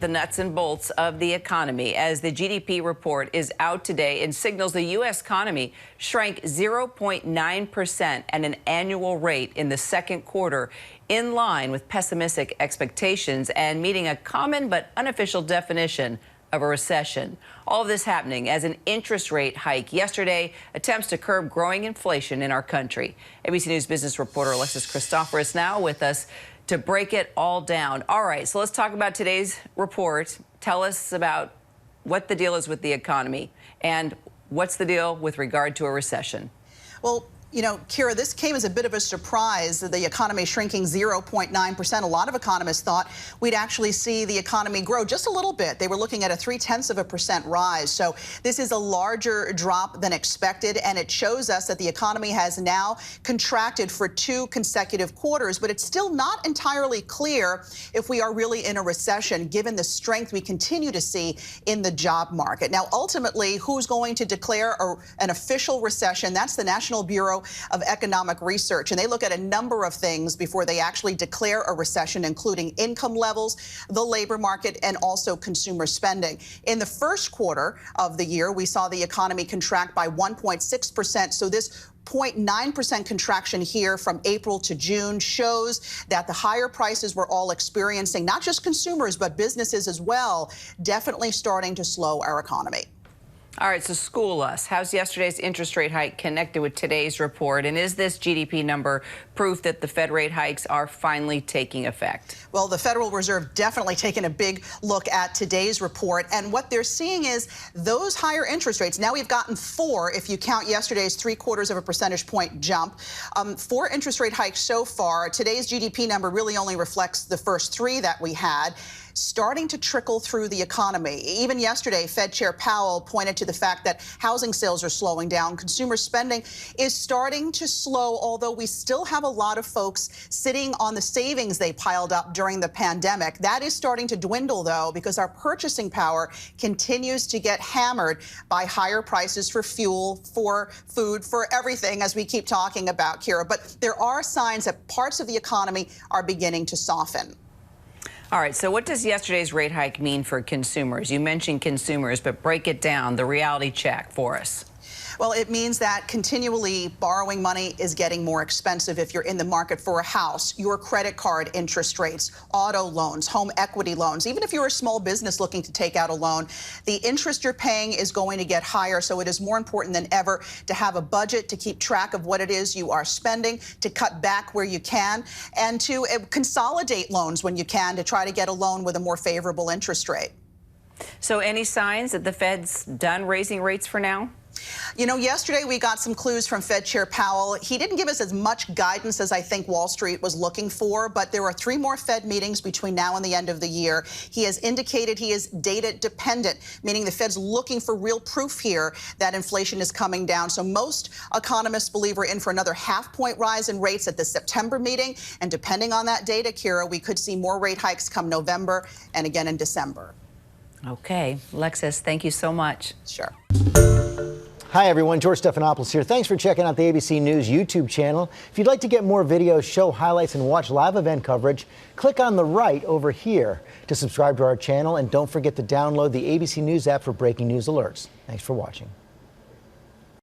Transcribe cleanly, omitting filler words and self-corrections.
The nuts and bolts of the economy as the GDP report is out today and signals the U.S. economy shrank 0.9% at an annual rate in the second quarter, in line with pessimistic expectations and meeting a common but unofficial definition of a recession. All of this happening as an interest rate hike yesterday attempts to curb growing inflation in our country. ABC News business reporter Alexis Christoforous now with us to break it all down. All right, so let's talk about today's report. Tell us about what the deal is with the economy and what's the deal with regard to a recession. Well, you know, Kira, this came as a bit of a surprise, the economy shrinking 0.9%. A lot of economists thought we'd actually see the economy grow just a little bit. They were looking at a 0.3% rise. So this is a larger drop than expected, and it shows us that the economy has now contracted for 2 consecutive quarters. But it's still not entirely clear if we are really in a recession, given the strength we continue to see in the job market. Now, ultimately, who's going to declare an official recession? That's the National Bureau of Economic Research, and they look at a number of things before they actually declare a recession, including income levels, the labor market, and also consumer spending. In the first quarter of the year, we saw the economy contract by 1.6%. So this 0.9% contraction here from April to June shows that the higher prices we're all experiencing, not just consumers, but businesses as well, definitely starting to slow our economy. All right, so school us. How's yesterday's interest rate hike connected with today's report? And is this GDP number proof that the Fed rate hikes are finally taking effect? Well, the Federal Reserve definitely taking a big look at today's report. And what they're seeing is those higher interest rates. Now we've gotten 4, if you count yesterday's 0.75 percentage point jump. 4 interest rate hikes so far. Today's GDP number really only reflects the first 3 that we had, starting to trickle through the economy. Even yesterday, Fed Chair Powell pointed to the fact that housing sales are slowing down. Consumer spending is starting to slow, although we still have a lot of folks sitting on the savings they piled up during the pandemic. That is starting to dwindle, though, because our purchasing power continues to get hammered by higher prices for fuel, for food, for everything, as we keep talking about, Kira. But there are signs that parts of the economy are beginning to soften. All right, so what does yesterday's rate hike mean for consumers? You mentioned consumers, but break it down, the reality check for us. Well, it means that continually borrowing money is getting more expensive if you're in the market for a house, your credit card interest rates, auto loans, home equity loans. Even if you're a small business looking to take out a loan, the interest you're paying is going to get higher. So it is more important than ever to have a budget, to keep track of what it is you are spending, to cut back where you can, and to consolidate loans when you can to try to get a loan with a more favorable interest rate. So any signs that the Fed's done raising rates for now? You know, yesterday we got some clues from Fed Chair Powell. He didn't give us as much guidance as I think Wall Street was looking for, but there are 3 more Fed meetings between now and the end of the year. He has indicated he is data dependent, meaning the Fed's looking for real proof here that inflation is coming down. So most economists believe we're in for another half-point rise in rates at the September meeting. And depending on that data, Kira, we could see more rate hikes come November and again in December. Okay. Alexis, thank you so much. Sure. Hi, everyone. George Stephanopoulos here. Thanks for checking out the ABC News YouTube channel. If you'd like to get more videos, show highlights, and watch live event coverage, click on the right over here to subscribe to our channel. And don't forget to download the ABC News app for breaking news alerts. Thanks for watching.